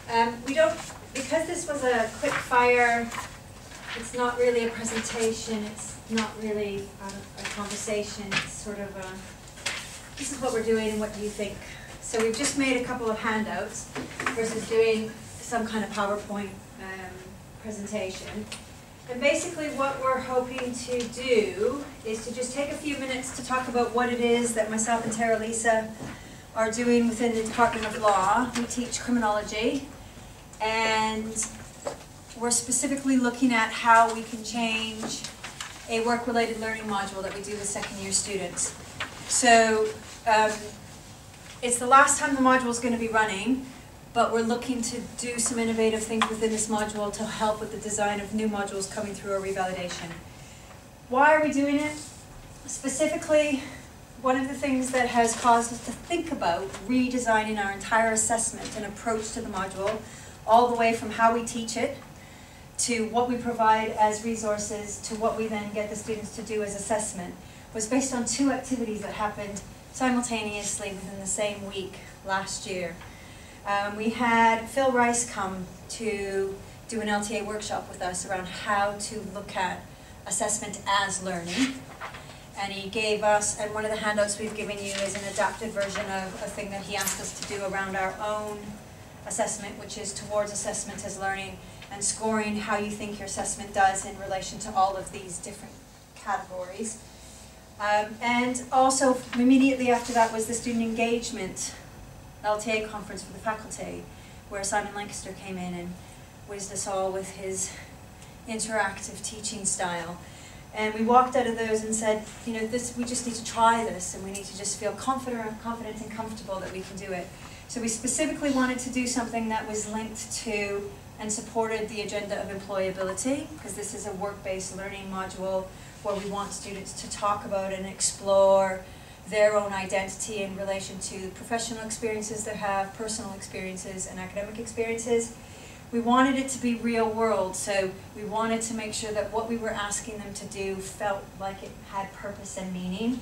Because this was a quick fire, it's not really a presentation, it's not really a conversation, it's sort of this is what we're doing and what do you think? So we've just made a couple of handouts versus doing some kind of PowerPoint presentation. And basically what we're hoping to do is to just take a few minutes to talk about what it is that myself and Teri-Lisa are doing within the Department of Law. We teach criminology, and we're specifically looking at how we can change a work-related learning module that we do with second-year students. So it's the last time the module is going to be running, but we're looking to do some innovative things within this module to help with the design of new modules coming through our revalidation. Why are we doing it? Specifically, one of the things that has caused us to think about redesigning our entire assessment and approach to the module, all the way from how we teach it, to what we provide as resources, to what we then get the students to do as assessment, was based on two activities that happened simultaneously within the same week last year. We had Phil Rice come to do an LTA workshop with us around how to look at assessment as learning. And he gave us, and one of the handouts we've given you is an adapted version of a thing that he asked us to do around our own assessment, which is towards assessment as learning, and scoring how you think your assessment does in relation to all of these different categories. And also, immediately after that was the student engagement LTA conference for the faculty, where Simon Lancaster came in and whizzed us all with his interactive teaching style. And we walked out of those and said, you know, we just need to try this, and we need to just feel confident and comfortable that we can do it. So we specifically wanted to do something that was linked to and supported the agenda of employability, because this is a work-based learning module where we want students to talk about and explore their own identity in relation to professional experiences they have, personal experiences, and academic experiences. We wanted it to be real world, so we wanted to make sure that what we were asking them to do felt like it had purpose and meaning.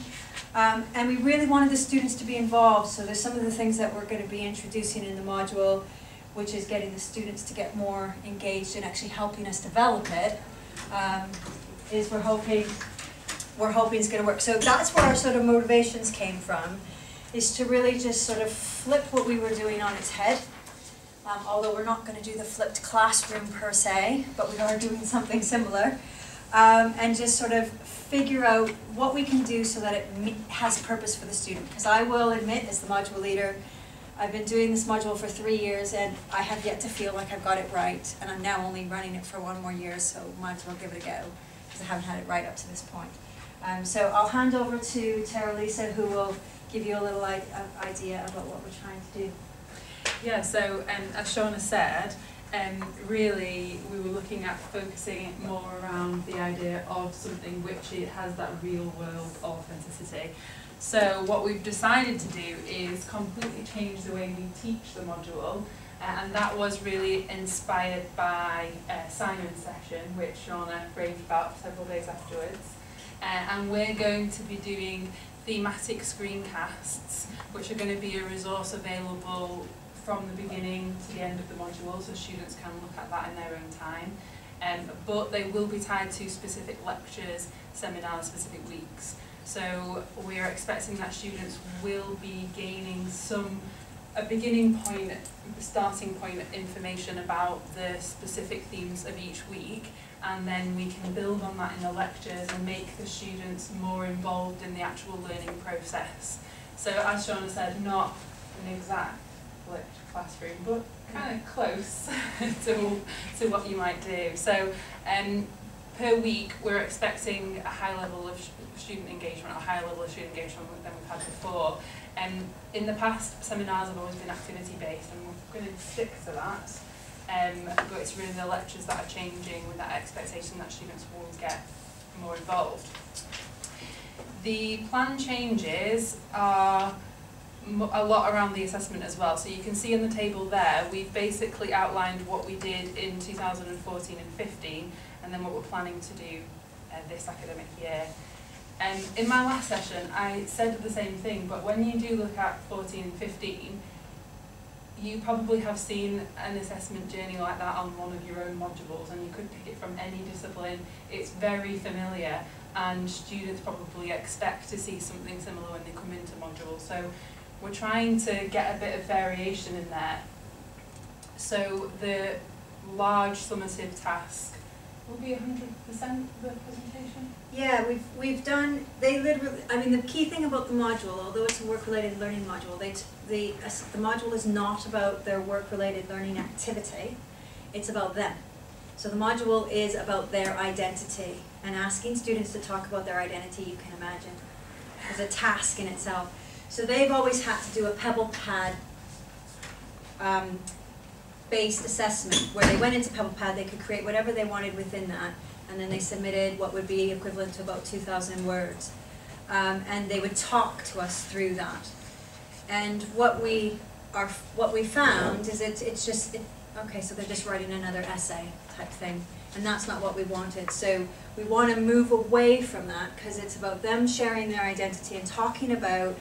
And we really wanted the students to be involved, so there's some of the things that we're going to be introducing in the module, which is getting the students to get more engaged in actually helping us develop it, is we're hoping it's going to work. So that's where our sort of motivations came from, is to really just sort of flip what we were doing on its head. Although we're not going to do the flipped classroom per se, but we are doing something similar, and just sort of figure out what we can do so that it has purpose for the student. Because I will admit, as the module leader, I've been doing this module for 3 years, and I have yet to feel like I've got it right, and I'm now only running it for 1 more year, so might as well give it a go, because I haven't had it right up to this point. So I'll hand over to Teri-Lisa, who will give you a little idea about what we're trying to do. Yeah, so as Shawna said, really we were looking at focusing more around the idea of something which it has that real world authenticity. So what we've decided to do is completely change the way we teach the module, and that was really inspired by Simon's session, which Shawna raved about several days afterwards. And we're going to be doing thematic screencasts, which are going to be a resource available from the beginning to the end of the module, so students can look at that in their own time. But they will be tied to specific lectures, seminars, specific weeks. So we are expecting that students will be gaining a beginning point, starting point information about the specific themes of each week, and then we can build on that in the lectures and make the students more involved in the actual learning process. So as Shawna said, not an exact flipped classroom, but kind of close to what you might do. So per week we're expecting a high level of student engagement, than we've had before. In the past, seminars have always been activity based, and we're going to stick to that. But it's really the lectures that are changing, with that expectation that students will get more involved. The plan changes are a lot around the assessment as well. So you can see in the table there, we've basically outlined what we did in 2014 and 15, and then what we're planning to do this academic year. In my last session, I said the same thing, but when you do look at 14 and 15, you probably have seen an assessment journey like that on one of your own modules, and you could pick it from any discipline. It's very familiar, and students probably expect to see something similar when they come into modules. So we're trying to get a bit of variation in there. So the large summative task will be 100% of the presentation? Yeah, we've done, they literally, I mean, the key thing about the module, although it's a work-related learning module, the module is not about their work-related learning activity, it's about them. So the module is about their identity, and asking students to talk about their identity, you can imagine, is a task in itself. So they've always had to do a Pebble Pad based assessment, where they went into Pebble Pad, they could create whatever they wanted within that, and then they submitted what would be equivalent to about 2,000 words. And they would talk to us through that. And what we found is okay, so they're just writing another essay type thing, and that's not what we wanted. So we want to move away from that, because it's about them sharing their identity and talking about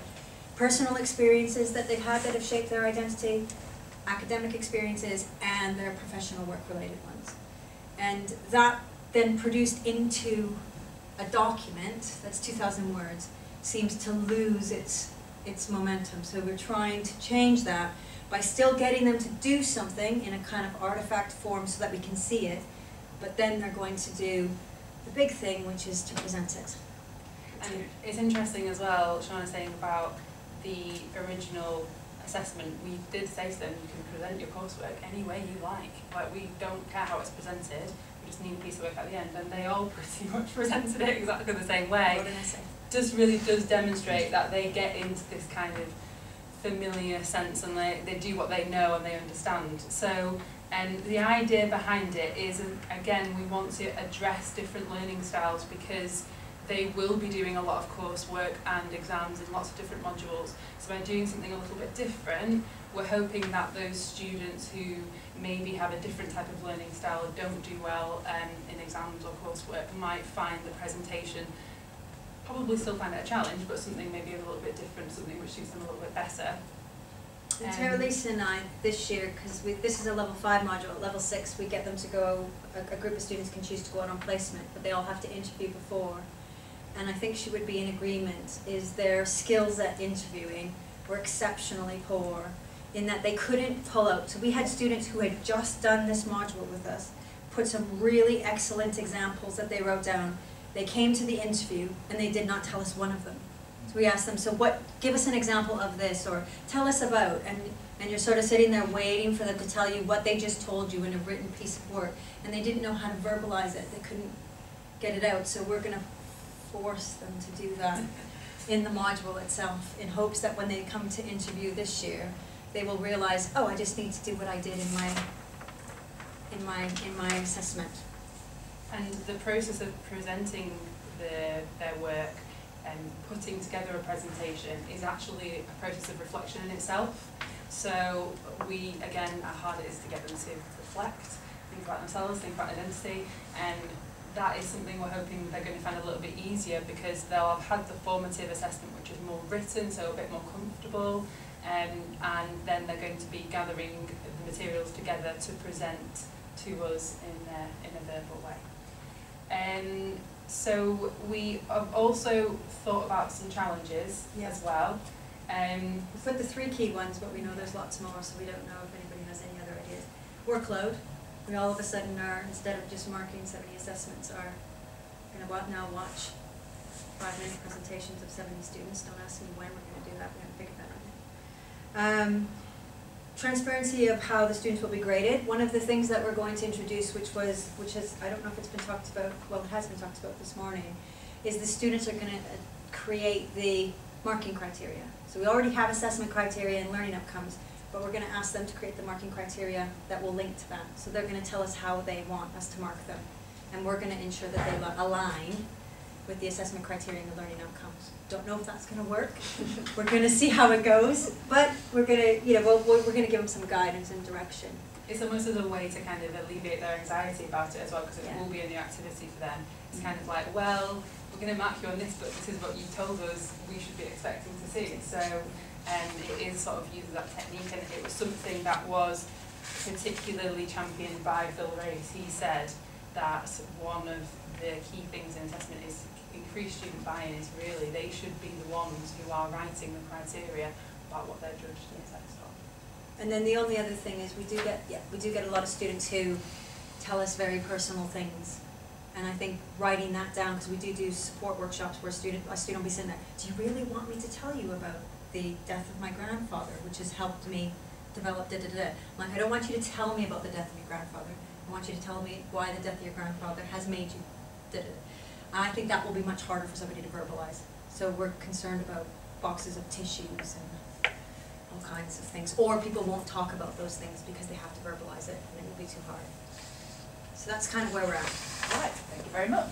personal experiences that they've had that have shaped their identity, academic experiences, and their professional work-related ones. And that then produced into a document that's 2,000 words seems to lose its momentum. So we're trying to change that by still getting them to do something in a kind of artifact form so that we can see it, but then they're going to do the big thing, which is to present it. And it's interesting as well, Shawna saying about the original assessment. We did say to them, you can present your coursework any way you like. Like, we don't care how it's presented, we just need a piece of work at the end, and they all pretty much presented it exactly the same way. What did I say? Just really does demonstrate that they get into this kind of familiar sense, and they do what they know and they understand. So, and the idea behind it is, again, we want to address different learning styles, because they will be doing a lot of coursework and exams in lots of different modules. So by doing something a little bit different, we're hoping that those students who maybe have a different type of learning style or don't do well in exams or coursework might find the presentation, probably still find it a challenge, but something maybe a little bit different, something which suits them a little bit better. Teri-Lisa and I, this year, because this is a level 5 module, at level 6 we get them to go, a group of students can choose to go out on placement, but they all have to interview before. And I think she would be in agreement, is their skills at interviewing were exceptionally poor, in that they couldn't pull out. So we had students who had just done this module with us, put some really excellent examples that they wrote down. They came to the interview and they did not tell us one of them. So we asked them, so give us an example of this, or tell us about, and you're sort of sitting there waiting for them to tell you what they just told you in a written piece of work, and they didn't know how to verbalize it, they couldn't get it out, so we're going to force them to do that in the module itself, in hopes that when they come to interview this year, they will realize, oh, I just need to do what I did in my assessment. And the process of presenting their work and putting together a presentation is actually a process of reflection in itself. So we, again, how hard it is to get them to reflect, think about themselves, think about identity, and that is something we're hoping they're going to find a little bit easier, because they'll have had the formative assessment, which is more written, so a bit more comfortable, and then they're going to be gathering the materials together to present to us in a verbal way. So we have also thought about some challenges as well. We've put the 3 key ones, but we know there's lots more, so we don't know if anybody has any other ideas. Workload. We all of a sudden are, instead of just marking 70 assessments, are going to now watch 5-minute presentations of 70 students. Don't ask me when we're going to do that. We haven't figured that out yet. Transparency of how the students will be graded. One of the things that we're going to introduce, which has, I don't know if it's been talked about, well, it has been talked about this morning, is the students are going to create the marking criteria. So we already have assessment criteria and learning outcomes, but we're going to ask them to create the marking criteria that will link to that. So they're going to tell us how they want us to mark them, and we're going to ensure that they align with the assessment criteria and the learning outcomes. Don't know if that's going to work. We're going to see how it goes, but we're going to, we're going to give them some guidance and direction. It's almost as a way to kind of alleviate their anxiety about it as well, because it will be a new activity for them. It's kind of like, well, we're going to mark you on this, but this is what you told us we should be expecting to see. So it is sort of uses that technique, and it was something that was particularly championed by Phil Race. He said that one of the key things in assessment is increased student buy-in. Is really they should be the ones who are writing the criteria about what they're judged to assess on. And then the only other thing is we do get a lot of students who tell us very personal things. And I think writing that down, because we do support workshops where a student will be sitting there, do you really want me to tell you about the death of my grandfather, which has helped me develop da-da-da-da? I'm like, I don't want you to tell me about the death of your grandfather. I want you to tell me why the death of your grandfather has made you da-da-da. And I think that will be much harder for somebody to verbalize. So we're concerned about boxes of tissues and all kinds of things. Or people won't talk about those things because they have to verbalize it, and it will be too hard. So that's kind of where we're at. All right, thank you very much.